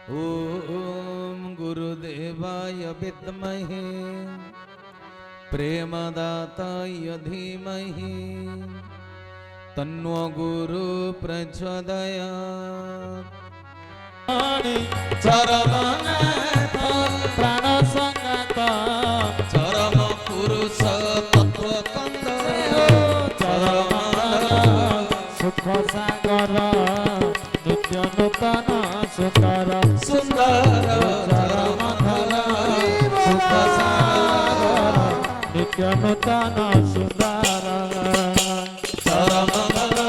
ओम गुरुदेवाय विद्महे प्रेमदाताय धीमहि तन्नो गुरु प्रचोदयात्। प्राण संगत चरम पुरुष तत्वकंद सुख सागर नित्य नूतन सुंदर सुंदर चरमधर सुख सागर नित्य नूतन सुंदर चरमधर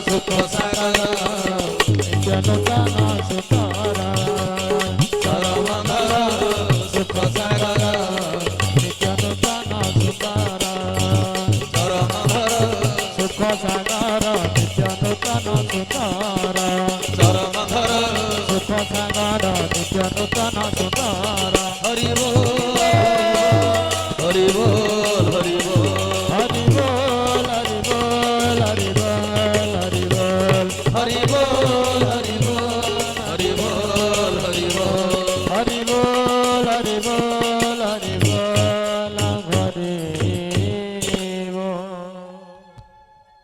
सुख सागर नित्य नूतन सुंदर चरमधर सुख सागर नित्य नूतन सुंदर चरमधर सुख सागर नित्य नूतन सुंदर चरमधर सुख सागर नित्य नूतन सुंदर हरि बोल हरि बोल हरि बोल हरि बोल हरि बोल हरि बोल हरि बोल हरि बोल हरि बोल हरि बोल हरि बोल हरि बोल हरि बोल हरि बोल हरि बोल।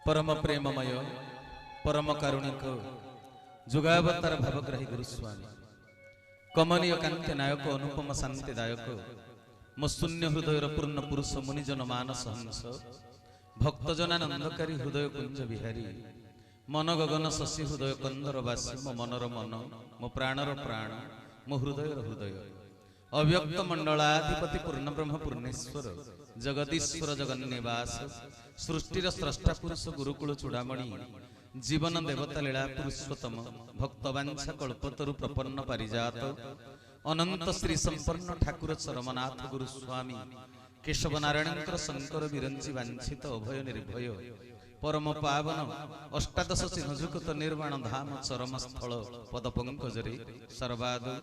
परम प्रेममय परम कारुणिक जुगावतार भावग्राही गुरुस्वामी कमनीय कांति नायक अनुपम शांतिदायक मो शून्य हृदयर पूर्ण पुरुष मुनिजन मानस हंस भक्तजनानंदकारी हृदय कुंज विहारी मन गगन शशि हृदय कंदरवासी मो मनर मन मो प्राणर प्राण मो हृदयर हृदय अव्यक्त मंडलाधिपति पूर्ण ब्रह्म पूर्णेश्वर जगदीश्वर जगन्निवास सृष्टिर स्रष्टा पुरुष गुरुकुल चूड़ामणि जीवन देवता लीला पुरुषोत्तम भक्तवांछा कल्पतरु प्रपन्न पारिजात अनंत श्री संपन्न ठाकुर चरमनाथ गुरुस्वामी केशव नारायण शंकर विरंची वांछित अभय निर्भय परम पावन अष्टादश चिन्हजुक्त निर्वाण धाम चरम स्थल पद पंकजरे सर्वादु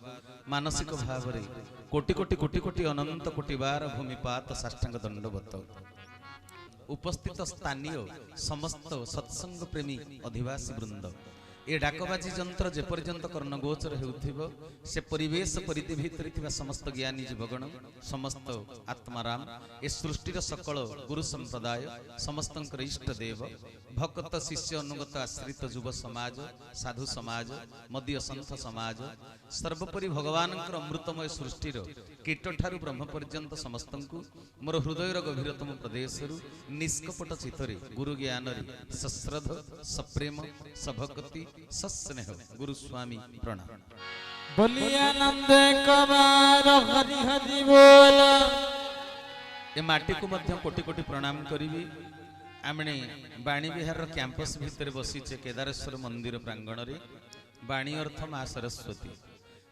मानसिक भावरे कोटि कोटि कोटि कोटि अनंत कोटि बार भूमिपात साष्टांग दंडवत उपस्थित स्थानीय समस्त सत्संग प्रेमी अधिवासी वृंद ए डाकबाजी जंत्र जेपर्यंत कर्णगोचर हेउथिबो से परिवेश परिधि भितर थिबा समस्त ज्ञानी जीवगण समस्त आत्माराम ए सृष्टिर सकल गुरु संप्रदाय समस्तंकर इष्ट देव भक्त शिष्य अनुगत आश्रित युव समाज साधु समाज मध्य संत समाज सर्वोपरि भगवान अमृतमय सृष्टिर कीट ठारू ब्रह्म पर्यंत समस्तंकु मोर हृदयर गभीरतम प्रदेशरु निष्कपट चित्तरे गुरु ज्ञान सश्रद्ध सप्रेम सभक्ति सस्नेह गुरुस्वामी प्रणाम। बोलिए आनंद कबार हरि हरि बोल। ए माटी को मध्य कोटि कोटि प्रणाम करिवि। आमने बाणी विहार कैंपस भितर बसीचे केदारेश्वर मंदिर प्रांगण रे बाणी अर्थ मां सरस्वती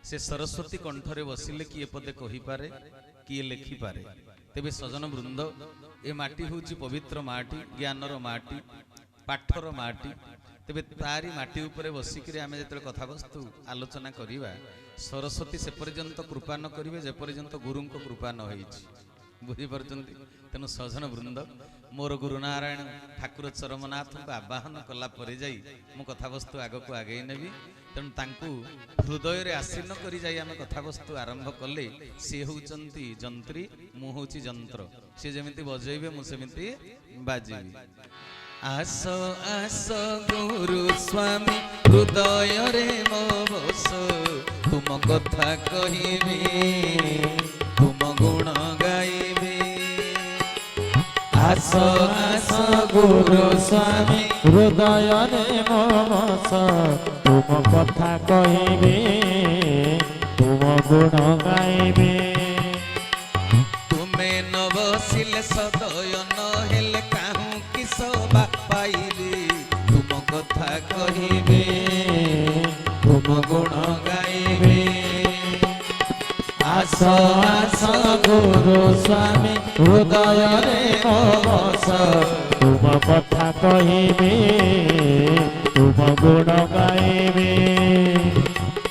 से सरस्वती कंठरे बसिले किए पदे कहि पारे किए लेखि पारे तेबे सजन वृंद ए माटी होची पवित्र माटी ज्ञानर माटी पाठर माटी तेबे तारी माटी उपरे बसिकरी आमे जेतले कथा वस्तु आलोचना करिवा सरस्वती से पर्यंत कृपा न करिवे जे पर्यंत गुरुंक कृपा न होईछि बुझी परचंती तेनु सजन वृंद मोर गुरु नारायण ठाकुर चरमनाथ को आवाहन कला परे जाई मु कथा वस्तु आगो को आगे नेबी तेनु तांकु हृदय रे आसीन करी जाई आमे कथा वस्तु आरंभ कले से होचंती जंत्री मु होची जंत्र से जेमिति बजैबे मु सेमिति बाजीबी। आसो आसो गुरु स्वामी हृदय रे मो बस तुम कथा कहिबे तुम गुण गाइबे। आसो आसो गुरु स्वामी हृदय रे मो बस तुम कथा कहिबे तुम गुण गाइबे। तुमे न बसिले सदय न हेले काहू किस बापाइले तुम कथा कहिबे तुम गुण गाइबे। आसो आसो गुरु स्वामी हृदय रे मो बस तुम कथा कहिबे तुम गुण गाइबे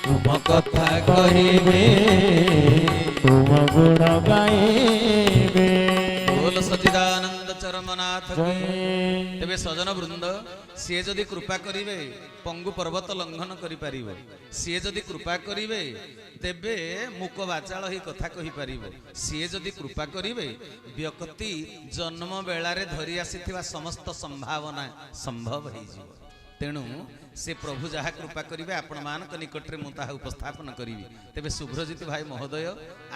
तुम कथा कहिबे तुम गुण गाइबे। बोल सच्चिदानंद ଚରମନାଥ ଜୟ ତେବେ ସଜନ ବୃନ୍ଦ ସିଏ ଯଦି କୃପା କରିବେ ପଙ୍ଗୁ ପର୍ବତ ଲଙ୍ଘନ କରିପାରିବ, ସିଏ ଯଦି କୃପା କରିବେ ତେବେ ମୁକ ବାଚାଳ ହେଇ କଥା କହିପାରିବ, ସିଏ ଯଦି କୃପା କରିବେ ବ୍ୟକ୍ତି ଜନ୍ମ ବେଳାରେ ଧରି ଆସିଥିବା ସମସ୍ତ ସମ୍ଭାବନା ସମ୍ଭବ ହେଇଯିବ। ତେଣୁ ସେ ପ୍ରଭୁ ଯାହା କୃପା କରିବେ ଆପଣମାନଙ୍କ ନିକଟରେ ମୁଁ ତାହା ଉପସ୍ଥାପନ କରିବି। ତେବେ ଶୁଭ୍ରଜିତ ଭାଇ ମହୋଦୟ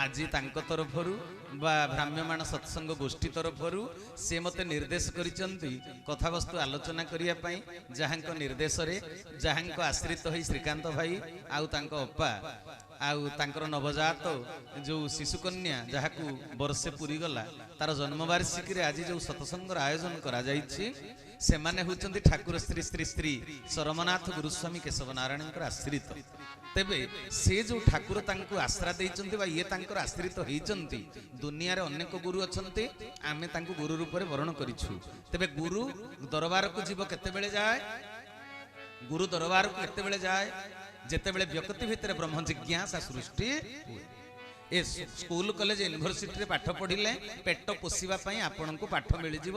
ଆଜି ତାଙ୍କ ତରଫରୁ ବା ଭ୍ରାମ୍ୟମାଣ ସତ୍ସଙ୍ଗ ଗୋଷ୍ଠୀ ତରଫରୁ ସେ ମୋତେ ନିର୍ଦ୍ଦେଶ କରିଛନ୍ତି କଥାବସ୍ତୁ ଆଲୋଚନା କରିବା ପାଇଁ, ଯାହାଙ୍କ ନିର୍ଦ୍ଦେଶରେ ଯାହାଙ୍କ ଆଶ୍ରିତ ହୋଇ ଶ୍ରୀକାନ୍ତ ଭାଇ ଆଉ ତାଙ୍କ ଅପା ଆଉ ତାଙ୍କର ନବଜାତ ଯେଉଁ ଶିଶୁକନ୍ୟା ଯାହାକୁ ବର୍ଷେ ପୁରିଗଲା ତାର ଜନ୍ମବାର୍ଷିକୀରେ ଆଜି ଯେଉଁ ସତ୍ସଙ୍ଗର ଆୟୋଜନ କରାଯାଇଛି ସେମାନେ ହେଉଛନ୍ତି ଠାକୁର ଶ୍ରୀ ଶ୍ରୀ ଶ୍ରୀ ସରମନାଥ ଗୁରୁସ୍ୱାମୀ କେଶବ ନାରାୟଣଙ୍କର ଆଶ୍ରିତ। ତେବେ ସେ ଯେଉଁ ଠାକୁର ତାଙ୍କୁ ଆଶ୍ରା ଦେଇଛନ୍ତି ବା ଇଏ ତାଙ୍କର ଆଶ୍ରିତ ହେଇଛନ୍ତି, ଦୁନିଆରେ ଅନେକ ଗୁରୁ ଅଛନ୍ତି, ଆମେ ତାଙ୍କୁ ଗୁରୁ ରୂପରେ ବରଣ କରିଛୁ। ତେବେ ଗୁରୁ ଦରବାରକୁ ଯିବ କେତେବେଳେ ଯାଏ? ଗୁରୁ ଦରବାରକୁ କେତେବେଳେ ଯାଏ? ଯେତେବେଳେ ବ୍ୟକ୍ତି ଭିତରେ ବ୍ରହ୍ମ ଜିଜ୍ଞାସା ସୃଷ୍ଟି ହୁଏ। ଏ ସ୍କୁଲ କଲେଜ ୟୁନିଭର୍ସିଟିରେ ପାଠ ପଢିଲେ ପେଟ ପୋଷିବା ପାଇଁ ଆପଣଙ୍କୁ ପାଠ ମିଳିଯିବ,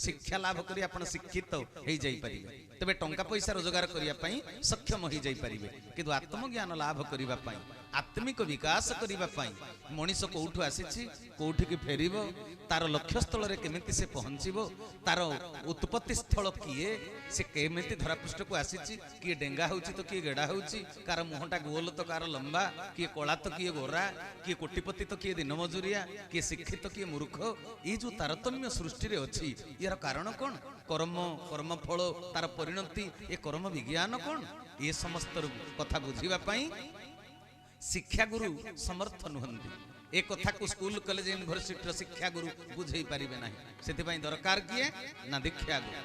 ଶିକ୍ଷା ଲାଭ କରି ଆପଣ ଶିକ୍ଷିତ ହେଇଯାଇପାରିବେ, ତେବେ ଟଙ୍କା ପଇସା ରୋଜଗାର କରିବା ପାଇଁ ସକ୍ଷମ ହେଇଯାଇପାରିବେ। କିନ୍ତୁ ଆତ୍ମଜ୍ଞାନ ଲାଭ କରିବା ପାଇଁ, ଆତ୍ମିକ ବିକାଶ କରିବା ପାଇଁ ମଣିଷ କୋଉଠୁ ଆସିଛି, କୋଉଠିକି ଫେରିବ, ତାର ଲକ୍ଷ୍ୟସ୍ଥଳରେ କେମିତି ସେ ପହଞ୍ଚିବ, ତାର ଉତ୍ପତ୍ତି ସ୍ଥଳ କିଏ, ସେ କେମିତି ଧରାପୃଷ୍ଠକୁ ଆସିଛି, କିଏ ଡେଙ୍ଗା ହେଉଛି ତ କିଏ ଗେଡା ହେଉଛି, କାହାର ମୁହଁଟା ଗୋଲ ତ କାହାର ଲମ୍ବା, କିଏ କଳା ତ କିଏ ଗୋରା, କିଏ କୋଟିପତି ତ କିଏ ଦିନ ମଜୁରିଆ, କିଏ ଶିକ୍ଷିତ କିଏ ମୂର୍ଖ, ଏଇ ଯୋଉ ତାରତମ୍ୟ ସୃଷ୍ଟିରେ ଅଛି ଏହାର କାରଣ କ'ଣ? କର୍ମ, କର୍ମଫଳ, ତାର ପରିଣତି, ଏ କର୍ମ ବିଜ୍ଞାନ କ'ଣ? ଏ ସମସ୍ତ କଥା ବୁଝିବା ପାଇଁ ଶିକ୍ଷାଗୁରୁ ସମର୍ଥ ନୁହନ୍ତି। ଏ କଥାକୁ ସ୍କୁଲ କଲେଜ ୟୁନିଭର୍ସିଟିର ଶିକ୍ଷାଗୁରୁ ବୁଝେଇ ପାରିବେ ନାହିଁ। ସେଥିପାଇଁ ଦରକାର କିଏ ନା ଦୀକ୍ଷାଗୁରୁ।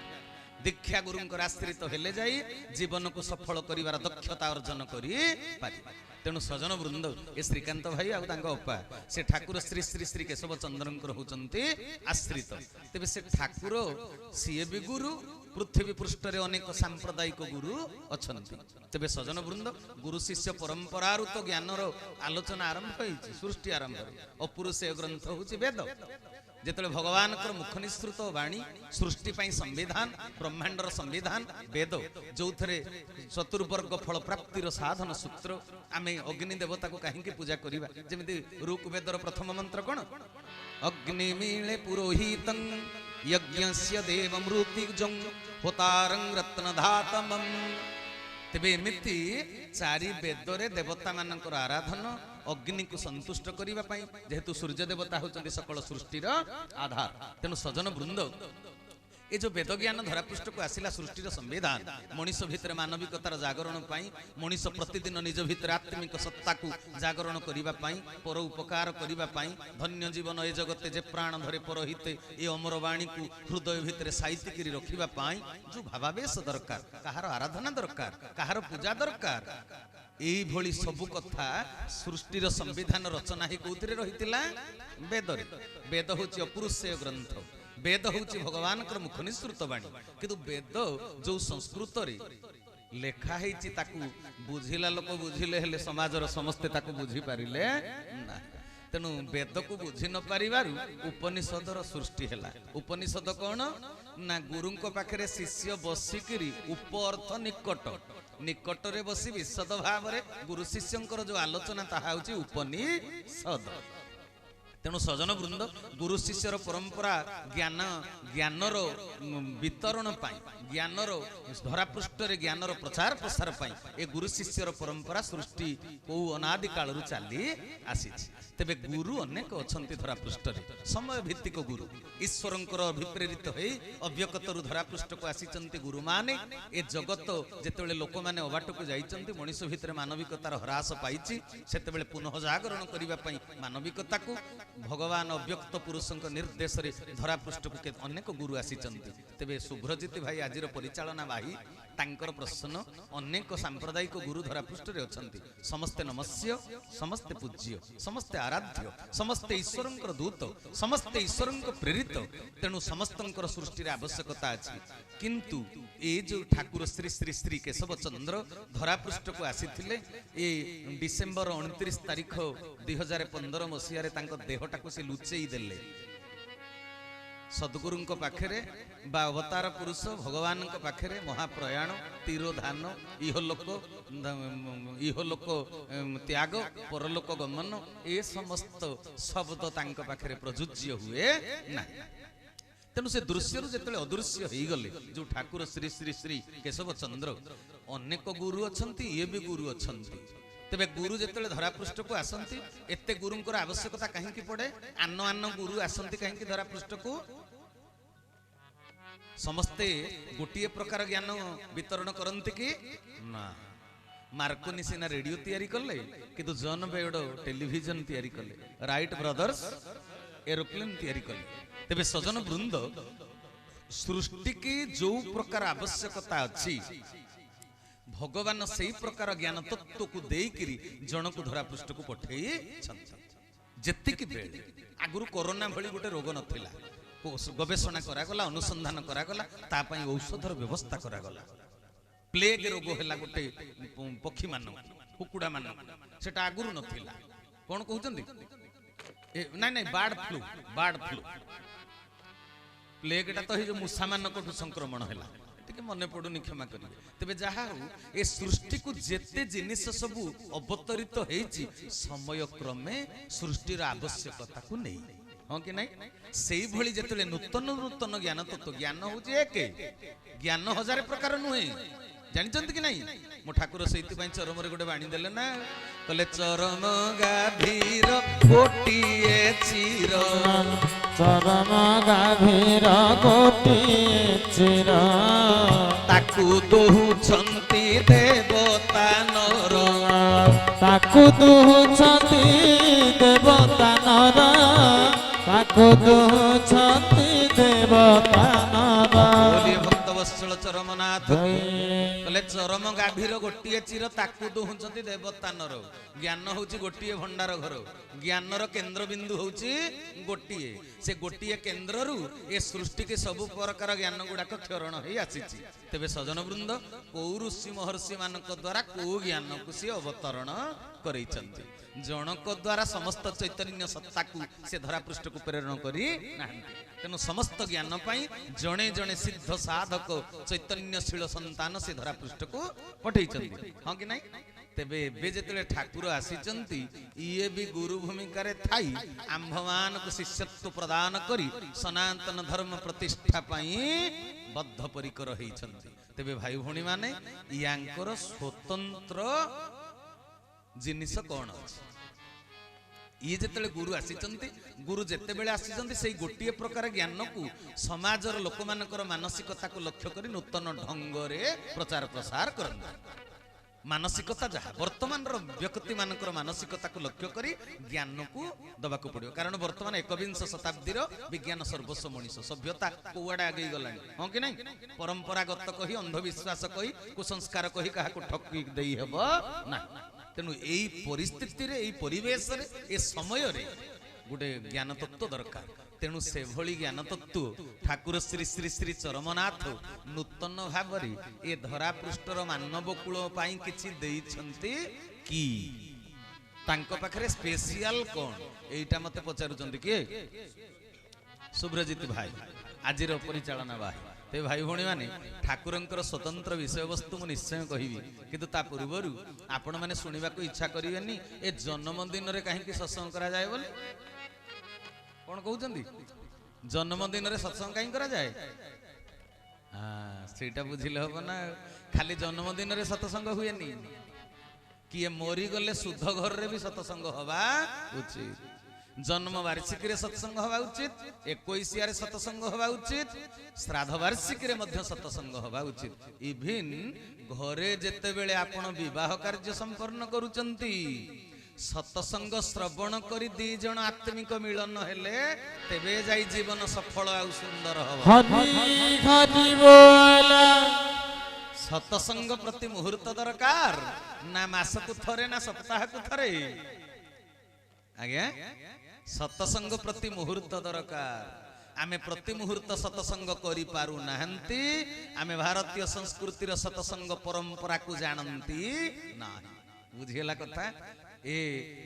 ଦୀକ୍ଷାଗୁରୁଙ୍କର ଆଶ୍ରିତ ହେଲେ ଯାଇ ଜୀବନକୁ ସଫଳ କରିବାର ଦକ୍ଷତା ଅର୍ଜନ କରିପାରିବେ। ତେଣୁ ସଜନ ବୃନ୍ଦ ଏ ଶ୍ରୀକାନ୍ତ ଭାଇ ଆଉ ତାଙ୍କ ଅପା ସେ ଠାକୁର ଶ୍ରୀ ଶ୍ରୀ ଶ୍ରୀ କେଶବ ଚନ୍ଦ୍ରଙ୍କର ହଉଛନ୍ତି ଆଶ୍ରିତ। ତେବେ ସେ ଠାକୁର ସିଏ ବି ଗୁରୁ, ପୃଥିବୀ ପୃଷ୍ଠରେ ଅନେକ ସାମ୍ପ୍ରଦାୟିକ ଗୁରୁ ଅଛନ୍ତି। ତେବେ ସଜନ ବୃନ୍ଦ ଗୁରୁ ଶିଷ୍ୟ ପରମ୍ପରାରୁ ତ ଜ୍ଞାନର ଆଲୋଚନା ଆରମ୍ଭ ହେଇଛି ସୃଷ୍ଟି ଆରମ୍ଭରେ। ଅପୁରୁଷେୟ ଗ୍ରନ୍ଥ ହଉଛି ବେଦ। ଯେତେବେଳେ ଭଗବାନଙ୍କର ମୁଖ ନିଃସୃତ ବାଣୀ, ସୃଷ୍ଟି ପାଇଁ ସମ୍ବିଧାନ, ବ୍ରହ୍ମାଣ୍ଡର ସମ୍ବିଧାନ ବେଦ, ଯୋଉଥିରେ ଚତୁର୍ବର୍ଗ ଫଳ ପ୍ରାପ୍ତିର ସାଧନ ସୂତ୍ର। ଆମେ ଅଗ୍ନି ଦେବତାକୁ କାହିଁକି ପୂଜା କରିବା? ଯେମିତି ଋକ୍ ବେଦର ପ୍ରଥମ ମନ୍ତ୍ର କ'ଣ? ଅଗ୍ନି ମିଳେ ପୁରୋହିତଂ ଯଜ୍ଞସ୍ୟ ଦେବମୃତ୍ୟୁଜଂ ହୋତାରଂ ରତ୍ନଧାତମଂ। ତେବେ ଏମିତି ଚାରି ବେଦରେ ଦେବତା ମାନଙ୍କର ଆରାଧନ, ଅଗ୍ନିକୁ ସନ୍ତୁଷ୍ଟ କରିବା ପାଇଁ, ଯେହେତୁ ସୂର୍ଯ୍ୟ ଦେବତା ହେଉଛନ୍ତି ସକଳ ସୃଷ୍ଟିର ଆଧାର। ତେଣୁ ସଜନ ବୃନ୍ଦ ଏ ଯୋଉ ବେଦ ଜ୍ଞାନ ଧରାପୃଷ୍ଠକୁ ଆସିଲା ସୃଷ୍ଟିର ସମ୍ବିଧାନ, ମଣିଷ ଭିତରେ ମାନବିକତାର ଜାଗରଣ ପାଇଁ, ମଣିଷ ପ୍ରତିଦିନ ନିଜ ଭିତରେ ଆତ୍ମିକ ସତ୍ତାକୁ ଜାଗରଣ କରିବା ପାଇଁ, ପର ଉପକାର କରିବା ପାଇଁ, ଧନ୍ୟ ଜୀବନ ଏ ଜଗତେ ଯେ ପ୍ରାଣ ଧରେ ପରହିତେ ଏ ଅମର ବାଣୀକୁ ହୃଦୟ ଭିତରେ ସାଇତିକିରି ରଖିବା ପାଇଁ ଯୋଉ ଭାବାବେଶ ଦରକାର, କାହାର ଆରାଧନା ଦରକାର, କାହାର ପୂଜା ଦରକାର, এইভଳି ସବୁ କଥା ସୃଷ୍ଟିର ସମ୍ବିଧାନ ରଚନା ହିଁ କୋଉଥିରେ ରହିଥିଲା? ବେଦରେ। ବେଦ ହେଉଛି ଅପୁରୁଷେୟ ଗ୍ରନ୍ଥ, ବେଦ ହେଉଛି ଭଗବାନଙ୍କର ମୁଖ ନିଃସୃତ ବାଣୀ। କିନ୍ତୁ ବେଦ ଯୋଉ ସଂସ୍କୃତରେ ଲେଖା ହେଇଛି ତାକୁ ବୁଝିଲା ଲୋକ ବୁଝିଲେ, ହେଲେ ସମାଜର ସମସ୍ତେ ତାକୁ ବୁଝିପାରିଲେ ନା। ତେଣୁ ବେଦକୁ ବୁଝି ନ ପାରିବାରୁ ଉପନିଷଦର ସୃଷ୍ଟି ହେଲା। ଉପନିଷଦ କ'ଣ ନା ଗୁରୁଙ୍କ ପାଖରେ ଶିଷ୍ୟ ବସିକିରି ଉପ ଅର୍ଥ ନିକଟ, ନିକଟରେ ବସି ବିଶଦ ଭାବରେ ଗୁରୁ ଶିଷ୍ୟଙ୍କର ଯୋଉ ଆଲୋଚନା ତାହା ହେଉଛି ଉପନିଷଦ। ତେଣୁ ସଜନ ବୃନ୍ଦ ଗୁରୁ ଶିଷ୍ୟର ପରମ୍ପରା ଜ୍ଞାନର ବିତରଣ ପାଇଁ, ଜ୍ଞାନର ଧରାପୃଷ୍ଠରେ ଜ୍ଞାନର ପ୍ରଚାର ପ୍ରସାର ପାଇଁ ଏ ଗୁରୁ ଶିଷ୍ୟର ପରମ୍ପରା ସୃଷ୍ଟି କୋଉ ଅନାଦି କାଳରୁ ଚାଲି ଆସିଛି। ତେବେ ଗୁରୁ ଅନେକ ଅଛନ୍ତି ଧରାପୃଷ୍ଠରେ, ସମୟ ଭିତ୍ତିକ ଗୁରୁ। ଈଶ୍ୱରଙ୍କର ଅଭିପ୍ରେରିତ ହୋଇ ଅବ୍ୟକ୍ତରୁ ଧରାପୃଷ୍ଠକୁ ଆସିଛନ୍ତି ଗୁରୁମାନେ। ଏ ଜଗତ ଯେତେବେଳେ ଲୋକମାନେ ଅବାଟକୁ ଯାଇଛନ୍ତି, ମଣିଷ ଭିତରେ ମାନବିକତାର ହ୍ରାସ ପାଇଛି, ସେତେବେଳେ ପୁନଃ ଜାଗରଣ କରିବା ପାଇଁ ମାନବିକତାକୁ ଭଗବାନ ଅବ୍ୟକ୍ତ ପୁରୁଷଙ୍କ ନିର୍ଦ୍ଦେଶରେ ଧରାପୃଷ୍ଠକୁ ଅନେକ ଗୁରୁ ଆସିଛନ୍ତି। ତେବେ ଶୁଭ୍ରଜିତ ଭାଇ ଆଜିର ପରିଚାଳନା ବାହି, ତାଙ୍କର ପ୍ରଶ୍ନ, ଅନେକ ସାମ୍ପ୍ରଦାୟିକ ଗୁରୁ ଧରାପୃଷ୍ଠରେ ଅଛନ୍ତି। ସମସ୍ତେ ନମସ୍ୟ, ସମସ୍ତେ ପୂଜ୍ୟ, ସମସ୍ତେ ଆରାଧ୍ୟ, ସମସ୍ତେ ଈଶ୍ୱରଙ୍କର ଦୂତ, ସମସ୍ତେ ଈଶ୍ୱରଙ୍କ ପ୍ରେରିତ। ତେଣୁ ସମସ୍ତଙ୍କର ସୃଷ୍ଟିରେ ଆବଶ୍ୟକତା ଅଛି। କିନ୍ତୁ ଏ ଯୋଉ ଠାକୁର ଶ୍ରୀ ଶ୍ରୀ ଶ୍ରୀ କେଶବ ଚନ୍ଦ୍ର ଧରାପୃଷ୍ଠକୁ ଆସିଥିଲେ, ଏ ଡିସେମ୍ବର 29 ତାରିଖ 2015 ମସିହାରେ ତାଙ୍କ ଦେହଟାକୁ ସେ ଲୁଚେଇ ଦେଲେ। सद्गुरुଙ୍କ पाखरे बा अवतार पुरुष भगवान पाखरे महाप्रयाण तीरोधान इहलोक त्याग परलोक गमन ए समस्त शब्द तांक पाखरे प्रयुज्य हुए ना। तेणु से दृश्य जो अदृश्य हो गले जो ठाकुर श्री श्री श्री केशव चंद्र अनेक गुरु अच्छा ये भी गुरु अच्छा तेरे गुरु जिते धरापृष्ठ को आसती एते गुरुंकर आवश्यकता कहीं पड़े आन आन गुरु आसती कहीं धरापृष्ठ को समस्ते गोटे प्रकार ज्ञान वितरण करती कि ना। मार्कोनी सिना रेडियो तैयारी कले किंतु जॉन बेयड टेलीविजन तैयारी कले राइट ब्रदर्स एरोप्लेन तैयारी कले। तेबे सजन वृंद सृष्टि की जो प्रकार आवश्यकता अच्छी भगवान से प्रकार ज्ञान तत्व को देकरी जन को धरापृष्ठ को पठे जेतिकी बेले आगुरु कोरोना भली गोटे रोग नथिला गवेषणा करागला अनुसंधान करागला तापाई औषधर व्यवस्था करागला। प्लेग रोग है गोटे पक्षी मान कुकुड़ा मान सेटा आगुरु नथिला कौन कहउचंदी ना ना बार्ड फ्लू प्लेगटा तो जो मूषा मानक संक्रमण है मन पड़ुनी क्षमा करेंगे। तेरे जहा ए सृष्टि को जेते जिनिस सबू अवतरित होइछि समय क्रमे सृष्टिर आवश्यकता को नहीं हाँ कि नहीं से भली जेतले नूतन नूतन ज्ञान तत्व ज्ञान होउछि एक ज्ञान हजार प्रकार नुहे जानते कि नहीं मो ठाकुर से चरम गोटे बाणी देले ना कहले चरम गाभीर गोटिए चीर चरम गाभीर गोटिए चीर ताकू दोहुछंती देवता नर ताकू दोहुछंती देवता नर ताकू दोहुछंती देवता नर बोलिए भक्तवत्सल चरमनाथ कहले चरम गाभीर गोटिए चीर ताकू दोहुछंती देवता नर ज्ञान होउछि गोटिए भंडार घर ज्ञानर केंद्र बिंदु होउछि गोटिए से गोटिए केंद्ररु ए सृष्टि के सब प्रकार ज्ञान गुड़ाक क्षरण होई आसीछि। तेबे सजन वृंद को ऋषि महर्षि मानक द्वारा को ज्ञान को सी अवतरण करैछन्ति जनक द्वारा समस्त चैतन्य सत्ता को से धरापृष्ठ को प्रेरण करी नाहंति। तेणु समस्त ज्ञान पाई जणे जणे सिद्ध साधक चैतन्यशील संतान से धरापृष्ठ को पठैछन्ति हाँ कि नहीं। तेबे एबे जेतले ठाकुर आसीचंती ये भी गुरु भूमिका रे थाई आंभमान को शिष्यत्व प्रदान करी सनातन धर्म प्रतिष्ठा पाई बद्ध परिकर होइछंती। तेबे भाई भौणी माने यांकर स्वतंत्र जिनिस कौन अछि ये जेतले गुरु आसीचंती गुरु जेते बेले आसीचंती सेई गोटिए प्रकार ज्ञान को समाजर लोक मानकर मानसिकता को लक्ष्य करी नूतन ढंग रे प्रचार प्रसार करंती। मानसिकता जहाँ वर्तमान व्यक्ति मानकर मानसिकता को लक्ष्य करी ज्ञान को दबा को पड़ो कारण वर्तमान एकविंश शताब्दी विज्ञान सर्वस्व मनीष सभ्यता कौआड़े आगे गला हाँ कि नहीं परंपरागत कही अंधविश्वास कही कुसंस्कार कही क्या ठकी दे हेब ना। तेणु यही परिस्थिति यही परिवेश ए समय गोटे ज्ञान तत्व दरकार। तेणु से भली ज्ञान तत्व ठाकुर श्री श्री श्री चरमनाथ नूतन भाव ए धरापृष्ठर मानव कूल किछि देइछन्ति कि तांको पाखरे स्पेशल कौन एटा मते पचारुचंती कि सुब्रजित भाई आजिर परिचालना भाई ते भाई भौणी माने ठाकुरंकर स्वतंत्र विषय वस्तु मु निश्चय कहिबी किंतु ता पूर्वरु आपण माने सुनिबा को इच्छा करिवेनी ए जन्मदिन रे काहे सत्संग करा जाय बोले कौन कहते जन्मदिन रे सत्संग कहीं करा जाए हाँ सेटा बुझिले हम ना खाली जन्मदिन रे सत्संग हुए नी किए मरी गले शुद्ध घर रे भी सत्संग हवा उचित जन्म वार्षिक रे सत्संग हवा उचित 21 रे सत्संग हवा उचित श्राद्ध वार्षिक रे मध्य सत्संग हवा उचित इभिन घरे जेते बेले आपण विवाह कार्य संपन्न करूचंती सत्संग श्रवण करी दी जन आत्मिक मिलन हेले तेबे जाई जीवन सफल आ सुंदर हवा। सत्संग प्रति मुहूर्त दरकार ना मासकु थरे ना सप्ताह को थरे आज्ञा सत्संग प्रति मुहूर्त दरकार आमे प्रति मुहूर्त सत्संग करि पारु नाहंती आमे भारतीय संस्कृतिर सत्संग परंपरा को जानंती नाही ବୁଝିଗଲା କଥା। ଏ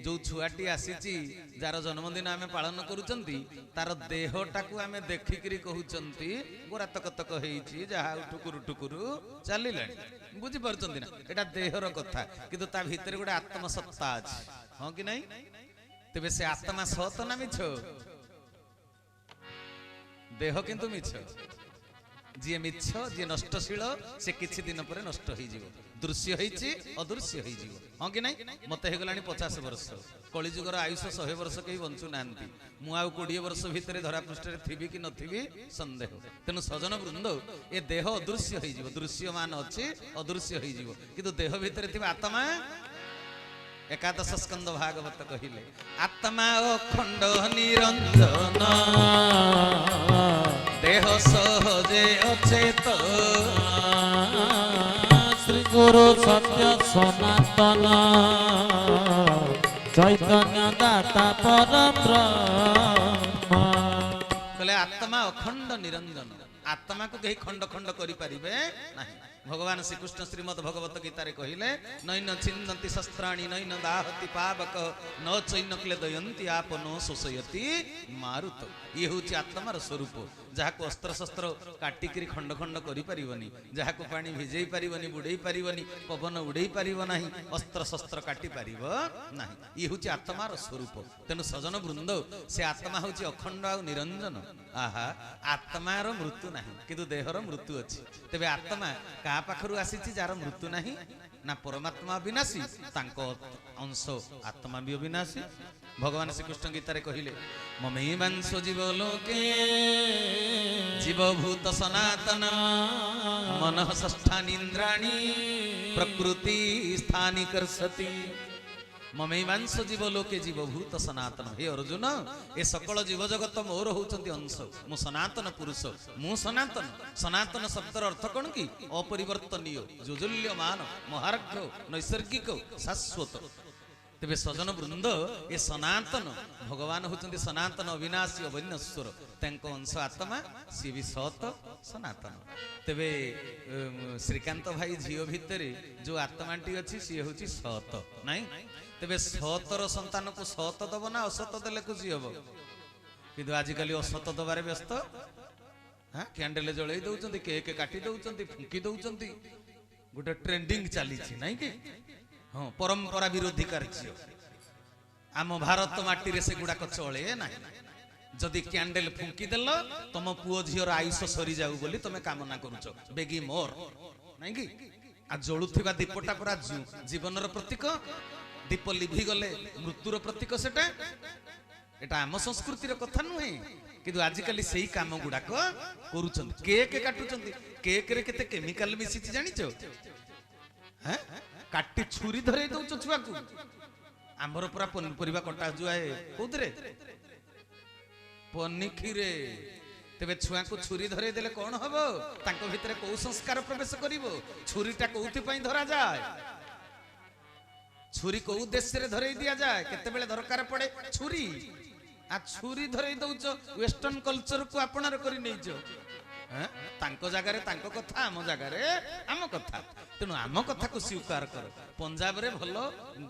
ଯୋଉ ଛୁଆଟି ଆସିଛି ଯାର ଜନ୍ମଦିନ ଆମେ ପାଳନ କରୁଛନ୍ତି ତାର ଦେହଟାକୁ ଆମେ ଦେଖିକିରି କହୁଛନ୍ତି ଗୋରା ତକ ତକ ହେଇଛି, ଯାହା ଠୁକୁରୁ ଠୁକୁରୁ ଚାଲିଲାଣି। ବୁଝିପାରୁଛନ୍ତି ନା? ଏଟା ଦେହର କଥା, କିନ୍ତୁ ତା ଭିତରେ ଗୋଟେ ଆତ୍ମସତ୍ତା ଅଛି, ହଁ କି ନାଇଁ? ତେବେ ସେ ଆତ୍ମା ସତ ନା ମିଛ? ଦେହ କିନ୍ତୁ ମିଛ। ଯିଏ ମିଛ, ଯିଏ ନଷ୍ଟଶୀଳ, ସେ କିଛି ଦିନ ପରେ ନଷ୍ଟ ହେଇଯିବ। ଦୃଶ୍ୟ ହେଇଛି, ଅଦୃଶ୍ୟ ହେଇଯିବ, ହଁ କି ନାଇଁ? ମତେ ହେଇଗଲାଣି 50 ବର୍ଷ, କଳିଯୁଗର ଆୟୁଷ 100 ବର୍ଷ କେହି ବଞ୍ଚୁ ନାହାନ୍ତି। ମୁଁ ଆଉ 20 ବର୍ଷ ଭିତରେ ଧରା ପୃଷ୍ଠରେ ଥିବି କି ନଥିବି ସନ୍ଦେହ। ତେଣୁ ସଜନ ବୃନ୍ଦ, ଏ ଦେହ ଅଦୃଶ୍ୟ ହେଇଯିବ, ଦୃଶ୍ୟମାନ ଅଛି, ଅଦୃଶ୍ୟ ହେଇଯିବ, କିନ୍ତୁ ଦେହ ଭିତରେ ଥିବା ଆତ୍ମା, ଏକାଦଶ ସ୍କନ୍ଦ ଭାଗବତ କହିଲେ ଆତ୍ମା ଅଖଣ୍ଡ ନିରଞ୍ଜନ, ଦେହ ସହଜେ ଅଚେତ, ଶ୍ରୀ ଗୁରୁ ସତ୍ୟ ସନାତନ, ଚୈତନ୍ୟ ଦାତା ପରବ୍ରହ୍ମ। କହିଲେ ଆତ୍ମା ଅଖଣ୍ଡ ନିରଞ୍ଜନ, ଆତ୍ମାକୁ କେହି ଖଣ୍ଡ ଖଣ୍ଡ କରିପାରିବେ ନାହିଁ। ଭଗବାନ ଶ୍ରୀକୃଷ୍ଣ ଶ୍ରୀମଦ ଭଗବତ ଗୀତାରେ କହିଲେ ନୈନ ଛିନ୍ଦନ୍ତି ଶସ୍ତ୍ରାଣୀ ନୈନ ଦାହତି ପାବକ ନ ଚୈନ କ୍ଲେଦୟନ୍ତି ଆପନ ଶୋଷୟତି ମାରୁତ। ଇଏ ହେଉଛି ଆତ୍ମାର ସ୍ୱରୂପ, ଯାହାକୁ ଅସ୍ତ୍ରଶସ୍ତ୍ର କାଟିକିରି ଖଣ୍ଡ ଖଣ୍ଡ କରିପାରିବନି, ଯାହାକୁ ପାଣି ଭିଜେଇ ପାରିବନି, ବୁଡେଇ ପାରିବନି, ପବନ ଉଡେଇ ପାରିବ ନାହିଁ, ଅସ୍ତ୍ରଶସ୍ତ୍ର କାଟି ପାରିବ ନାହିଁ। ଇଏ ହେଉଛି ଆତ୍ମାର ସ୍ୱରୂପ। ତେଣୁ ସଜନ ବୃନ୍ଦ, ସେ ଆତ୍ମା ହେଉଛି ଅଖଣ୍ଡ ଆଉ ନିରଞ୍ଜନ। ଆହା, ଆତ୍ମାର ମୃତ୍ୟୁ ନାହିଁ, କିନ୍ତୁ ଦେହର ମୃତ୍ୟୁ ଅଛି। ତେବେ ଆତ୍ମା କାହା ପାଖରୁ ଆସିଛି ଯାହାର ମୃତ୍ୟୁ ନାହିଁ? ନା ପରମାତ୍ମା ଅବିନାଶୀ, ତାଙ୍କ ଅଂଶ ଆତ୍ମା ବି ଅବିନାଶୀ। ଭଗବାନ ଶ୍ରୀକୃଷ୍ଣ ଗୀତାରେ କହିଲେ ମମୈବାଂଶ ଜୀବ ଲୋକେ ଜୀବଭୂତ ସନାତନ, ମନଃ ଷଷ୍ଠାନୀନ୍ଦ୍ରାଣୀ ପ୍ରକୃତି ସ୍ଥାନି କର୍ଷତି। ମମୈବାଂଶ ଜୀବ ଲୋକେ ଜୀବଭୂତ ସନାତନ। ହେ ଅର୍ଜୁନ, ଏ ସକଳ ଜୀବଜଗତ ମୋର ହଉଛନ୍ତି ଅଂଶ, ମୁଁ ସନାତନ ପୁରୁଷ, ମୁଁ ସନାତନ। ସନାତନ ଶବ୍ଦର ଅର୍ଥ କଣ କି? ଅପରିବର୍ତ୍ତନୀୟ, ଯୋଜଲ୍ୟମାନ, ମହାର୍ଘ, ନୈସର୍ଗିକ, ଶାଶ୍ୱତ। ତେବେ ସଜନ ବୃନ୍ଦ, ଏ ସନାତନ ଭଗବାନ ହଉଛନ୍ତି ସନାତନ, ଅବିନାଶୀ, ଅବିନଶ୍ୱର, ତାଙ୍କ ଅଂଶ ଆତ୍ମା, ସିଏ ବି ସତ ସନାତନ। ତେବେ ଶ୍ରୀକାନ୍ତ ଭାଇ ଝିଅ ଭିତରେ ଯୋଉ ଆତ୍ମାଟି ଅଛି ସିଏ ହଉଛି ସତ, ନାଇଁ? ତେବେ ସତର ସନ୍ତାନକୁ ସତ ଦବ ନା ଅସତ ଦେଲେ ଖୁସି ହବ? କିନ୍ତୁ ଆଜିକାଲି ଅସତ ଦବାରେ ବ୍ୟସ୍ତ। କ୍ୟାଣ୍ଡେଲ ଜଳେଇ ଦଉଛନ୍ତି, କେକ୍ କାଟି ଦଉଛନ୍ତି, ଫୁଙ୍କି ଦଉଛନ୍ତି, ଗୋଟେ ଟ୍ରେଣ୍ଡିଂ ଚାଲିଛି, ନାଇଁ କି? ହଁ, ପରମ୍ପରା ବିରୋଧୀ କାର୍ଯ୍ୟ। ଆମ ଭାରତ ମାଟିରେ ସେଗୁଡାକ ଚଳେ ନାହିଁ। ଯଦି କ୍ୟାଣ୍ଡେଲ ଫୁଙ୍କି ଦେଲ, ତମ ପୁଅ ଝିଅର ଆୟୁଷ ସରିଯାଉ ବୋଲି ତମେ କାମନା କରୁଛ, ବେଗି ମୋର, ନାଇଁ କି? ଆଉ ଜଳୁଥିବା ଦୀପଟା ପୁରା ଜୀବନର ପ୍ରତୀକ। ଦୀପ ଲିଭି ଗଲେ ମୃତ୍ୟୁର ପ୍ରତୀକ ସେଟା। ଏଟା ଆମ ସଂସ୍କୃତିର କଥା ନୁହେଁ, କିନ୍ତୁ ଆଜିକାଲି ସେଇ କାମ ଗୁଡାକ କରୁଛନ୍ତି। କେକ୍ କାଟୁଛନ୍ତି, କେକରେ କେତେ କେମିକାଲ ମିଶିଛି ଜାଣିଛ? କାଟି ଛୁରୀ ଧରେଇ ଦଉଛ ଛୁଆକୁ। ଆମର ପୁରା ପନିପରିବା କଟା ଯାଏ କୋଉଥିରେ? ପନିଖିରେ। ତେବେ ଛୁଆଙ୍କୁ ଛୁରୀ ଧରେଇ ଦେଲେ କଣ ହବ? ତାଙ୍କ ଭିତରେ କୋଉ ସଂସ୍କାର ପ୍ରବେଶ କରିବ? ଛୁରୀଟା କୋଉଥିପାଇଁ ଧରାଯାଏ? ଛୁରୀ କୋଉ ଦେଶରେ ଧରେଇ ଦିଆଯାଏ? କେତେବେଳେ ଦରକାର ପଡେ ଛୁରୀ। ଆ ଛୁରୀ ଧରେଇ ଦଉଛ, ୱେଷ୍ଟର୍ଣ୍ଣ କଲଚରକୁ ଆପଣାର କରି ନେଇଛ। ତାଙ୍କ ଜାଗାରେ ତାଙ୍କ କଥା, ଆମ ଜାଗାରେ ଆମ କଥା। ତେଣୁ ଆମ କଥାକୁ ସ୍ୱୀକାର କର। ପଞ୍ଜାବରେ ଭଲ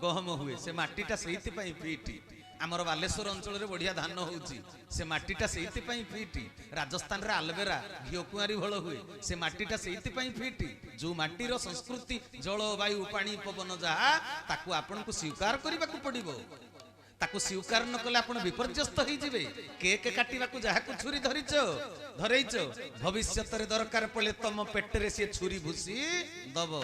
ଗହମ ହୁଏ, ସେ ମାଟିଟା ସେଇଥିପାଇଁ ଫିଟ୍। ଆମର ବାଲେଶ୍ୱର ଅଞ୍ଚଳରେ ବଢିଆ ଧାନ ହଉଛି, ସେ ମାଟିଟା ସେଇଥିପାଇଁ ଫିଟ୍। ରାଜସ୍ଥାନରେ ଆଲବେରା, ଘିଅକୁଆଁରୀ ଭଲ ହୁଏ, ସେ ମାଟିଟା ସେଇଥିପାଇଁ ଫିଟ୍। ଯୋଉ ମାଟିର ସଂସ୍କୃତି, ଜଳ, ବାୟୁ, ପାଣି, ପବନ ଯାହା, ତାକୁ ଆପଣଙ୍କୁ ସ୍ୱୀକାର କରିବାକୁ ପଡିବ। ତାକୁ ସ୍ୱୀକାର ନ କଲେ ଆପଣ ବିପର୍ଯ୍ୟସ୍ତ ହେଇଯିବେ। କେକ୍ କାଟିବାକୁ ଯାହାକୁ ଛୁରୀ ଧରେଇଛ, ଭବିଷ୍ୟତରେ ଦରକାର ପଡିଲେ ତମ ପେଟରେ ସିଏ ଛୁରୀ ଭୁଷି ଦବ।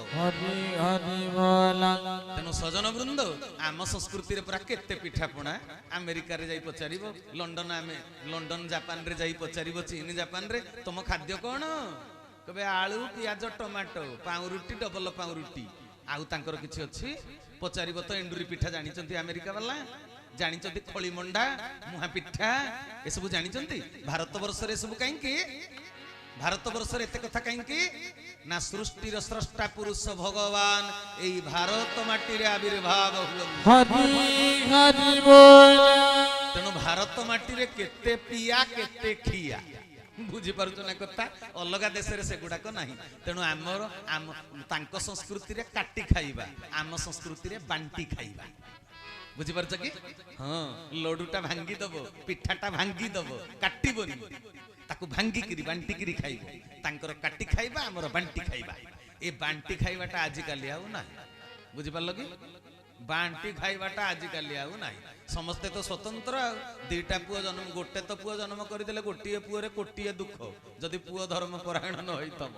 ତେଣୁ ସଜନ ବୃନ୍ଦ, ଆମ ସଂସ୍କୃତିରେ ପୁରା କେତେ ପିଠାପଣା। ଆମେରିକାରେ ଯାଇ ପଚାରିବ, ଲଣ୍ଡନ ଜାପାନରେ ଯାଇ ପଚାରିବ, ଚୀନ ଜାପାନରେ ତମ ଖାଦ୍ୟ କଣ? କହିବେ ଆଳୁ, ପିଆଜ, ଟମାଟୋ, ପାଉଁରୁଟି, ଡବଲ ପାଉଁରୁଟି। ଆଉ ତାଙ୍କର କିଛି ଅଛି? ପଚାରିବ ତ ଏଣ୍ଡୁରି ପିଠା ଜାଣିଛନ୍ତି ଆମେରିକା ବାଲା? ଜାଣିଛନ୍ତି ଖଳି ମଣ୍ଡା, ମୁହା ପିଠା, ଏସବୁ ଜାଣିଛନ୍ତି? ଭାରତ ବର୍ଷରେ ଏସବୁ କାହିଁକି? ଭାରତ ବର୍ଷରେ ଏତେ କଥା କାହିଁକି? ନା ସୃଷ୍ଟିର ସ୍ରଷ୍ଟା ପୁରୁଷ ଭଗବାନ ଏଇ ଭାରତ ମାଟିରେ ଆବିର୍ଭାବ ହୁଅନ୍ତି। ତେଣୁ ଭାରତ ମାଟିରେ କେତେ ପିଆ, କେତେ ଖିଆ। बुझी पारुछ ना कथा अलगा देश रे सेगुडाक नाही तेणु आमर आम तांको संस्कृति रे काटी खाइबा आम संस्कृति रे बांटी खाइबा बुझी पारुछ कि हां लडुटा भांगी दबो पिठाटा भांगी दबो काटिबोनी ताकू भांगी किरी बांटी किरी खाइबो तांकर काटी खाइबा हमर बांटी खाइबा ए बांटी खाइबाटा आज काली आउ ना बुझी पारलो कि बांटी खाइबाटा आज काली आउ ना समस्ते तो स्वतंत्र दीटा पुओ जन्म गोटे तो पुओ जन्म करदेले गोटिए पुओरे कोटिए दुख जदि पुओ धर्म परायण न होइतम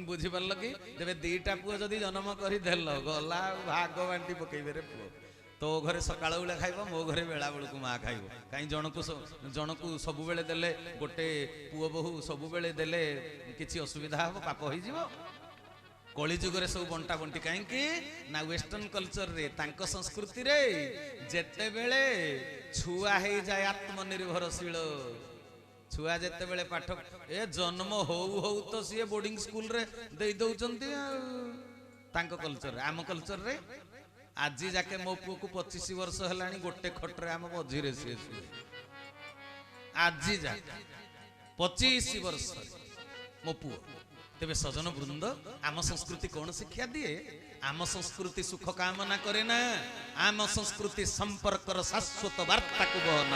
बुझी पारलो कि तेबे दीटा पुओ जदि जन्म करि देलो गला भाग बांटी पकेइबे रे पुओ तो घरे सकाळ बेला खाइबो मो घरे बेला बेलकु मा खाइबो काई जनकु सब बेले देले गोटे पुओ बहु सब बेले देले किछि असुविधा हो पाप होई जीवो कली जुग रे सब बंटा बंटी कहीं ना वेस्टर्न कल्चर रे तांको संस्कृति रे जेते बेले छुआ हे जाय आत्मनिर्भरशील छुआ जेते बेले पाठ ए जन्म होउ होउ तो सी बोर्डिंग स्कूल रे दे दउचंती तांको कल्चर आम कल्चर रे आज जाके मो पुओ को 25 वर्ष हलानी गोटे खटरे आम मझिरे सी आज जा 25 वर्ष मो पुओ तेबे सजन वृंद आम संस्कृति कौन शिक्षा दिए आम संस्कृति सुख कामना करे ना आम संस्कृति संपर्कर शाश्वत वार्ता को बहन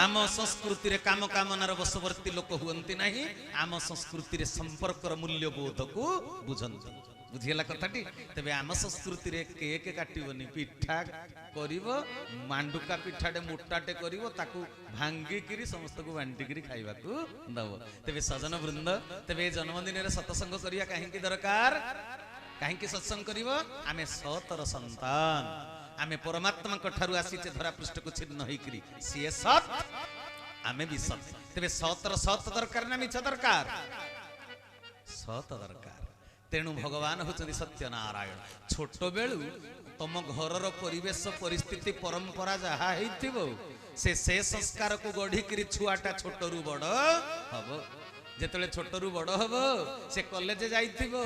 आम संस्कृति रे काम कामनार बशवर्ती लोक हुअंती नाही आम संस्कृति रे संपर्कर मूल्यबोध को बुझंती बुझिला कथाटी तेबे आम संस्कृति रे केक काटिबनी पिठा करिवो मांडुका पिठाटे मोटाटे करिवो ताकू भांगी किरी समस्त को बांटी किरी खाइबा को दबो तेबे सजन वृंद तेबे जन्मदिन रे सत्संग करिया काहे की दरकार काहे की सत्संग करिवो आमे सतर संतान आमे परमात्मा कठारु आसीचे धरा पृष्ठ को छिन्न होई किरी सिए सत आमे भी सत तेबे सतर सत दरकार ना मिछ दरकार सत दरकार तेणु भगवान होचंदी सत्यनारायण छोट बेलू तुम घरर परिवेश परिस्थिति परंपरा जहा हेइथिबो से संस्कार को गढ़ी करी छुआटा छोटरू बड़ हबो जेतले छोटरू बड़ हबो से कॉलेज जाइथिबो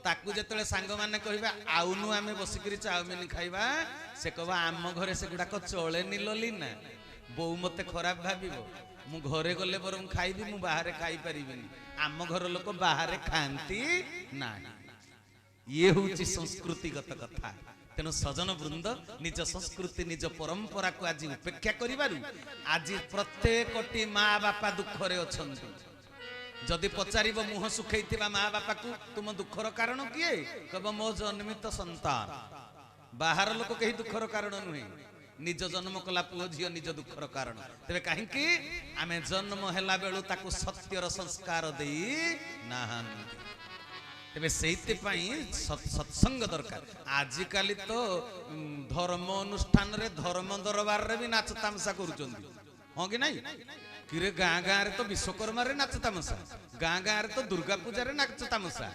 ताकू जेतले सांग माने कहबा आउनु आमे बसिकरी चाउमिन खाइबा से कहबा आम घरे से गुडा को चले निलली ना बौ मते खराब भाबिबो मु घरे गले बर मु खाइबी मु बाहर खाइ परिबिनी आम घर लोक बाहर खांती ना ये होची संस्कृतिगत कथा तेणु सजन वृंद निज संस्कृति निज परंपरा को आज उपेक्षा करिबारु आज प्रत्येकटी माँ बापा दुखरे अछंती जदि पचारिबो मुह सुखैथिबा माँ बापा को तुम दुखर कारण किए कहबो मो जन्मित संतान बाहर लोक कहीं दुखर कारण नुहे निज जन्म कला पुओ झियो निज दुखर कारण तेबे काहे कि आमे जन्म हैला बेलु ताकू सत्यर संस्कार देई नाहांती तेबे सेइते पई सत्संग दरकार आजि काली तो धर्म अनुष्ठान रे धर्म दरबार रे भी नाच तामसा करूचंदी हो कि नहीं किरे गाँ गाँ रे तो विश्वकर्मा रे नाच तामसा गाँ गाँ रे तो दुर्गा पूजा रे नाच तामसा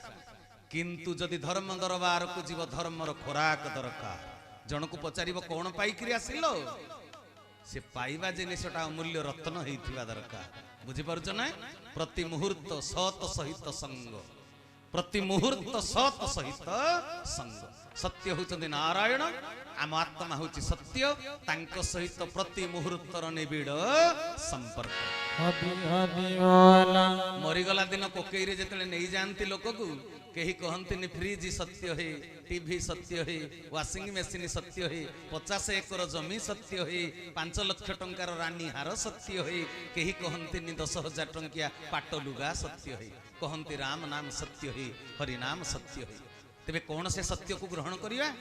किंतु जदि धर्म दरबार को जीव धर्मर खोराक दरकार जन को पचारिबो कोन पाइकरी आसिलो से पाइबा जिनिसटा अमूल्य रत्न हेइथिबा दरकार बुझि पारुछ ना प्रति मुहूर्त सत सहित संग प्रति मुहूर्त सत सहित संग सत्य होचंदी नारायण आम आत्मा होची सत्य तांको सहित प्रति मुहूर्तर निबिड़ संपर्क मरीगला दिन कोकेरे जेतले नहीं जानती लोक को कहीं कहती फ्रिज सत्य है टीवी सत्य है वाशिंग मशीन सत्य है 50 एकर जमी सत्य है 5 लाख टंकार रानी हार सत्य है कहीं कहती 10,000 टंकिया पाट लुगा सत्य है कहती राम नाम सत्य है हरि नाम सत्य है तेबे कौन से सत्य को ग्रहण करिया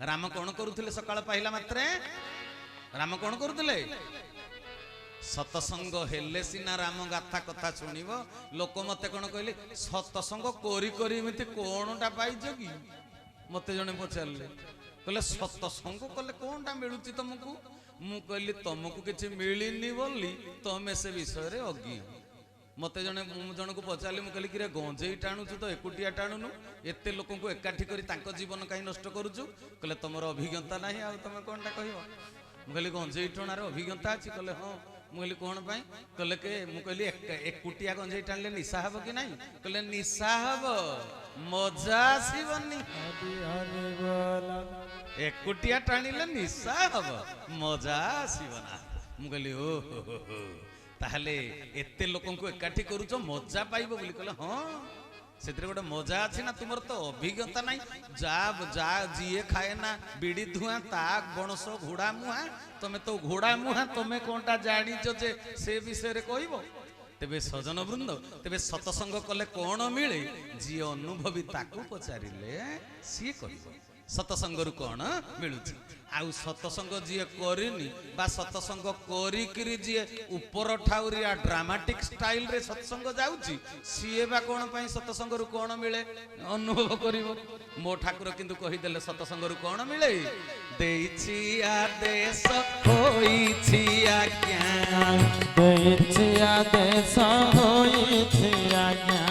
राम कौन करुथिले सकाळ पाहिला मात्रे राम कौन करुथिले सतसंग हेले सिना राम गाथा कथा सुनिबो लोक मते कोन कहले सतसंग कोरी कोरी मिति कोनटा पाइजो कि मते जने पचारले कहले सतसंग कले कोनटा मिलुची तुमको मु कहली तुमको किछि मिलिनी बोली तमे से विषय रे अज्ञ मते जने जन को पचारली मु कहली कि रे गंजेई टाणुछु तो एकुटिया टाणुनु एते लोक को एकाठी करी तांको जीवन काई नष्ट करूछु कहले तमरो अभिज्ञता नाही आ तमे कोनटा कहिबो मु कहली गंजेई टणार अभिज्ञता अछि कहले हां मुझे कौन पाई कहले के मुझे एकुटिया गंजेई टाणले निशा हब कि नहीं कहले निशा हब मजा आसबनी एकुटिया टाणिले निशा हब मजा आसबना ମୁଁ କହିଲି ଓ ତାହେଲେ ଏତେ ଲୋକଙ୍କୁ ଏକାଠି କରୁଛ ମଜା ପାଇବ ବୋଲି କହିଲେ ହଁ ସେଥିରେ ଗୋଟେ ମଜା ଅଛି ନା ତୁମର ତ ଅଭିଜ୍ଞତା ନାହିଁ ଯା ଯିଏ ଖାଏ ନା ବିଡି ଧୂଆଁ ତା ବଣସ ଘୋଡା ମୁହାଁ ତମେ ତ ଘୋଡା ମୁହାଁ ତମେ କଣଟା ଜାଣିଛ ଯେ ସେ ବିଷୟରେ କହିବ ତେବେ ସଜନ ବୃନ୍ଦ ତେବେ ସତସଙ୍ଗ କଲେ କଣ ମିଳେ ଯିଏ ଅନୁଭବୀ ତାକୁ ପଚାରିଲେ ସିଏ କହିବ ସତସଙ୍ଗରୁ କଣ ମିଳୁଛି ଆଉ ସତସଙ୍ଗ ଯିଏ କରିନି ବା ସତସଙ୍ଗ କରିକିରି ଯିଏ ଉପର ଠାଉରିଆ ଡ୍ରାମାଟିକ ଷ୍ଟାଇଲ ରେ ସତସଙ୍ଗ ଯାଉଛି ସିଏ ବା କଣ ପାଇଁ ସତସଙ୍ଗରୁ କଣ ମିଳେ ଅନୁଭବ କରିବ ମୋ ଠାକୁର କିନ୍ତୁ କହିଦେଲେ ସତସଙ୍ଗରୁ କଣ ମିଳେ ଦେଇଛି ଆଦେଶ ହୋଇଛି ଆଜ୍ଞା ଦେଇଛି ଆଦେଶ ହୋଇଛି ଆଜ୍ଞା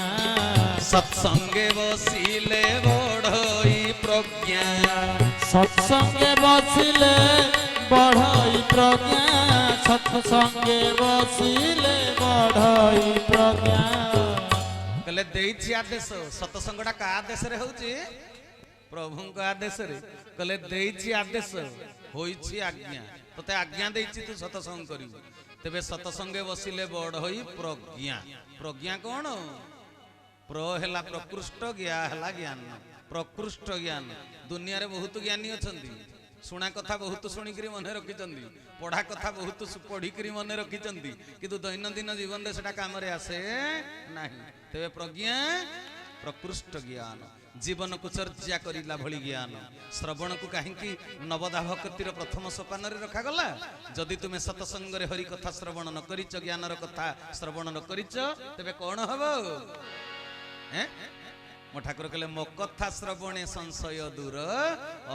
ସତ୍ସଙ୍ଗେ ବସିଲେ ବଢଇ ପ୍ରଜ୍ଞା ସତ୍ସଙ୍ଗେ ବସିଲେ ବଢଇ ପ୍ରଜ୍ଞା ସତ୍ସଙ୍ଗେ ବସିଲେ ବଢଇ ପ୍ରଜ୍ଞା କହିଲେ ଦେଇଛି ଆଦେଶ ସତସଙ୍ଗଟା କା ଆଦେଶରେ ହଉଛି ପ୍ରଭୁଙ୍କ ଆଦେଶରେ କହିଲେ ଦେଇଛି ଆଦେଶ ହୋଇଛି ଆଜ୍ଞା ତତେ ଆଜ୍ଞା ଦେଇଛି ତୁ ସତସଙ୍ଗ କରିବୁ ତେବେ ସତସଙ୍ଗେ ବସିଲେ ବଢଇ ପ୍ରଜ୍ଞା ପ୍ରଜ୍ଞା କଣ ପ୍ର ହେଲା ପ୍ରକୃଷ୍ଟ ଜ୍ଞା ହେଲା ଜ୍ଞାନ ପ୍ରକୃଷ୍ଟ ଜ୍ଞାନ ଦୁନିଆରେ ବହୁତ ଜ୍ଞାନୀ ଅଛନ୍ତି ଶୁଣା କଥା ବହୁତ ଶୁଣିକିରି ମନେ ରଖିଛନ୍ତି ପଢା କଥା ବହୁତ ପଢିକିରି ମନେ ରଖିଛନ୍ତି କିନ୍ତୁ ଦୈନନ୍ଦିନ ଜୀବନରେ ସେଟା କାମରେ ଆସେ ନାହିଁ ତେବେ ପ୍ରଜ୍ଞା ପ୍ରକୃଷ୍ଟ ଜ୍ଞାନ ଜୀବନକୁ ଚର୍ଚ୍ଚା କରିଲା ଭଳି ଜ୍ଞାନ ଶ୍ରବଣକୁ କାହିଁକି ନବଦା ଭକ୍ତିର ପ୍ରଥମ ସୋପାନରେ ରଖାଗଲା ଯଦି ତୁମେ ସତସଙ୍ଗରେ ହରି କଥା ଶ୍ରବଣ ନ କରିଛ ଜ୍ଞାନର କଥା ଶ୍ରବଣ ନ କରିଛ ତେବେ କଣ ହବ ମୋ ଠାକୁର କହିଲେ ମୋ କଥା ଶ୍ରବଣେ ସଂଶୟ ଦୂର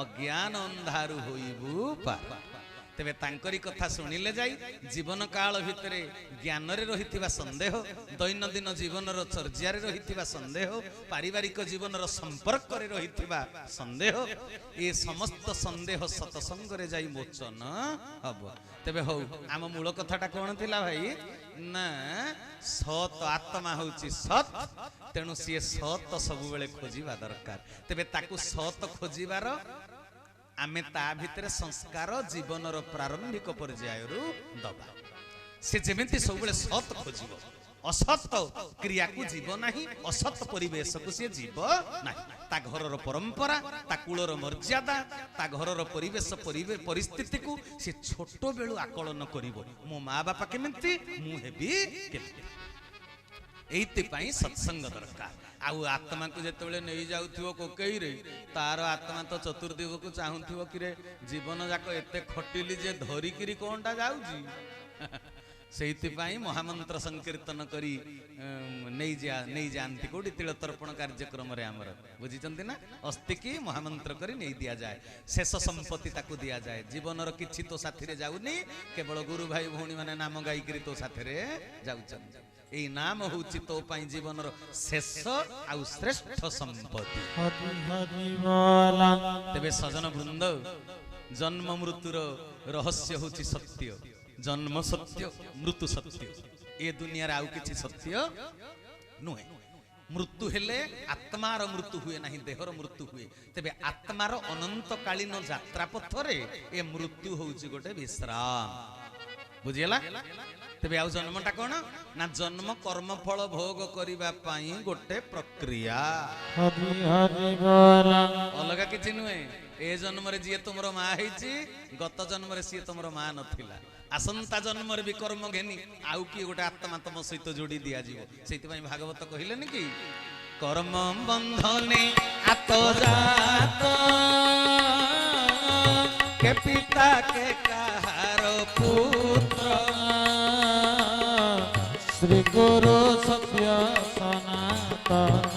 ଅଜ୍ଞାନ ଅନ୍ଧାରୁ ହୋଇବୁ ପାର ତେବେ ତାଙ୍କରି କଥା ଶୁଣିଲେ ଯାଇ ଜୀବନ କାଳ ଭିତରେ ଜ୍ଞାନରେ ରହିଥିବା ସନ୍ଦେହ ଦୈନନ୍ଦିନ ଜୀବନର ଚର୍ଚ୍ଚାରେ ରହିଥିବା ସନ୍ଦେହ ପାରିବାରିକ ଜୀବନର ସମ୍ପର୍କରେ ରହିଥିବା ସନ୍ଦେହ ଏ ସମସ୍ତ ସନ୍ଦେହ ସତସଙ୍ଗରେ ଯାଇ ମୋଚନ ହବ ତେବେ ହଉ ଆମ ମୂଳ କଥାଟା କଣ ଥିଲା ଭାଇ ନା ସତ ଆତ୍ମା ହଉଛି ସତ ତେଣୁ ସିଏ ସତ ସବୁବେଳେ ଖୋଜିବା ଦରକାର ତେବେ ତାକୁ ସତ ଖୋଜିବାର ଆମେ ତା ଭିତରେ ସଂସ୍କାର ଜୀବନର ପ୍ରାରମ୍ଭିକ ପର୍ଯ୍ୟାୟରୁ ଦବା ସେ ଯେମିତି ସବୁବେଳେ ସତ ଖୋଜିବ ଅସତ କ୍ରିୟାକୁ ଯିବ ନାହିଁ ଅସତ ପରିବେଶକୁ ସିଏ ଯିବ ନାହିଁ ତା ଘରର ପରମ୍ପରା ତା କୁଳର ମର୍ଯ୍ୟାଦା ତା ଘରର ପରିବେଶ ପରିସ୍ଥିତିକୁ ସେ ଛୋଟ ବେଳୁ ଆକଳନ କରିବ ମୋ ମା ବାପା କେମିତି ମୁଁ ହେବି କେମିତି ଏଇଥିପାଇଁ ସତ୍ସଙ୍ଗ ଦରକାର ଆଉ ଆତ୍ମାକୁ ଯେତେବେଳେ ନେଇ ଯାଉଥିବ କୋକେଇରେ ତାର ଆତ୍ମା ତ ଚତୁର୍ଦିଗକୁ ଚାହୁଁଥିବ କିରେ ଜୀବନ ଯାକ ଏତେ ଖଟିଲି ଯେ ଧରିକିରି କଣଟା ଯାଉଛି ସେଇଥିପାଇଁ ମହାମନ୍ତ୍ର ସଂକୀର୍ତ୍ତନ କରି ନେଇ ଯାଆନ୍ତି କୋଉଠି ତିଳତର୍ପଣ କାର୍ଯ୍ୟକ୍ରମରେ ଆମର ବୁଝିଛନ୍ତି ନା ଅସ୍ତିକି ମହାମନ୍ତ୍ର କରି ନେଇ ଦିଆଯାଏ ଶେଷ ସମ୍ପତ୍ତି ତାକୁ ଦିଆଯାଏ ଜୀବନର କିଛି ତୋ ସାଥିରେ ଯାଉନି କେବଳ ଗୁରୁ ଭାଇ ଭଉଣୀ ମାନେ ନାମ ଗାଇକିରି ତୋ ସାଥିରେ ଯାଉଛନ୍ତି ଏଇ ନାମ ହଉଛି ତୋ ପାଇଁ ଜୀବନର ଶେଷ ଆଉ ଶ୍ରେଷ୍ଠ ସମ୍ପତ୍ତି ତେବେ ସଜନ ବୃନ୍ଦ ଜନ୍ମ ମୃତ୍ୟୁର ରହସ୍ୟ ହଉଛି ସତ୍ୟ ଜନ୍ମ ସତ୍ୟ ମୃତ୍ୟୁ ସତ୍ୟ ଏ ଦୁନିଆରେ ଆଉ କିଛି ସତ୍ୟ ନୁହେଁ ମୃତ୍ୟୁ ହେଲେ ଆତ୍ମାର ମୃତ୍ୟୁ ହୁଏ ନାହିଁ ଦେହର ମୃତ୍ୟୁ ହୁଏ ତେବେ ଆତ୍ମାର ଅନନ୍ତକାଳୀନ ଯାତ୍ରା ପଥରେ ଏ ମୃତ୍ୟୁ ହଉଛି ଗୋଟେ ବିଶ୍ରାମ ବୁଝିହେଲା ତେବେ ଆଉ ଜନ୍ମଟା କଣ ନା ଜନ୍ମ କର୍ମ ଫଳ ଭୋଗ କରିବା ପାଇଁ ଗୋଟେ ପ୍ରକ୍ରିୟା ଅଲଗା କିଛି ନୁହେଁ ଏ ଜନ୍ମରେ ଯିଏ ତୁମର ମା ହେଇଛି ଗତ ଜନ୍ମରେ ସିଏ ତୁମର ମା ନଥିଲା ଆସନ୍ତା ଜନ୍ମରେ ବି କର୍ମ ଘେନି ଆଉ କିଏ ଗୋଟେ ଆତ୍ମା ତମ ସହିତ ଯୋଡି ଦିଆଯିବ ସେଇଥିପାଇଁ ଭାଗବତ କହିଲେନି କି କର୍ମ ବନ୍ଧନେ ଆତଜାତ କେ ପିତା କେ କାହାର ପୁତ୍ର ଶ୍ରୀ ଗୁରୁ ସତ୍ୟ ସନାତନ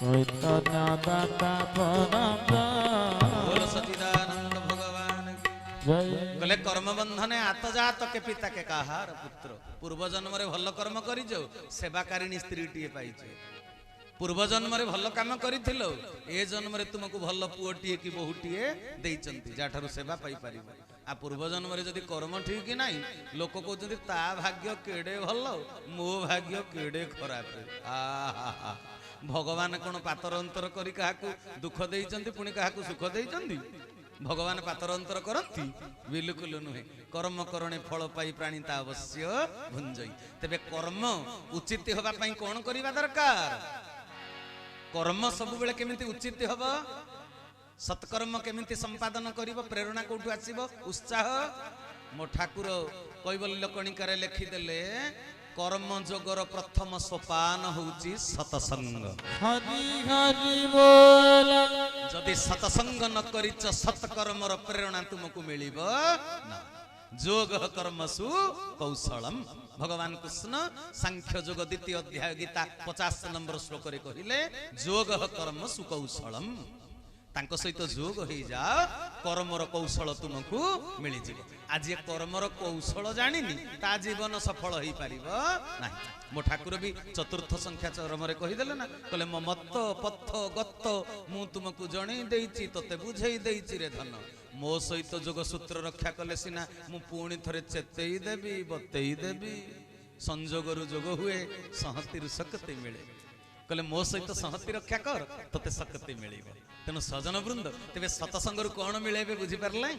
ଚୈତନ୍ୟ ଦାତା बोलो सच्चिदानंद भगवान कहले कर्म बंधने आतजात के पिता के काहार पुत्र पूर्व जन्म रे भल कर्म करिजो सेवाकारिणी स्त्री टीए पाइछे पूर्व जन्म रे भल काम करिथिलो ए जन्म रे तुमको भल पुओटीए की बहुटीए देइचंती जाठारु सेवा पाई परिबो आ पूर्व जन्म रे जदी कर्म ठीक नाही लोक कहउछंती ता भाग्य केडे भल मो भाग्य केडे खराब आहा भगवान कौन पातर अंतर करी काहाकू दुख देइचंती पुणी काहाकू सुख देइचंती भगवान पातर अंतर करती बिल्कुल नुहे कर्म करणे फल पाई प्राणी ता अवश्य भुंजई तेबे कर्म उचित होबा पई कोन करिबा दरकार कर्म सब बेले केमिति उचित हबो सत्कर्म केमिति संपादन करिब प्रेरणा कोठु आसीबो उत्साह मो ठाकुर कैवल्य कणिकारे लिखि देले कर्म जोगर प्रथम सोपान होउची सतसंग हरि हरि बोल जदि सतसंग न करिच सत्कर्मर प्रेरणा तुमको मिलिबो ना जोग कर्मसु कौशलम भगवान कृष्ण सांख्य योग द्वितीय अध्याय गीता 50 नंबर श्लोक रे कहिले जोग कर्मसु कौशलम तांको सहित जोग हो जाओ कर्मर कौशल तुमको मिल जाए आज ये कर्मर कौशल जानिनी ता जीवन सफल हो पारिबो नाही मो ठाकुर भी चतुर्थ संख्या चरम रे कहिदेले ना कहले म मत्त पथ गत्त मु तुमको जणै देइची तते बुझै देइची रे धन मो सहित जोग सूत्र रक्षा कले सिना मु पुणी थरे चेतेई देबी बतेई देबी संजोगरु जोग हुए सहतिर शक्ति मिले कहले मो सहित सहति रक्षा कर तते शक्ति मिलिबो तेनु सजन वृंद तेबे सतसंग रु कोन मिलेबे बुझी परले।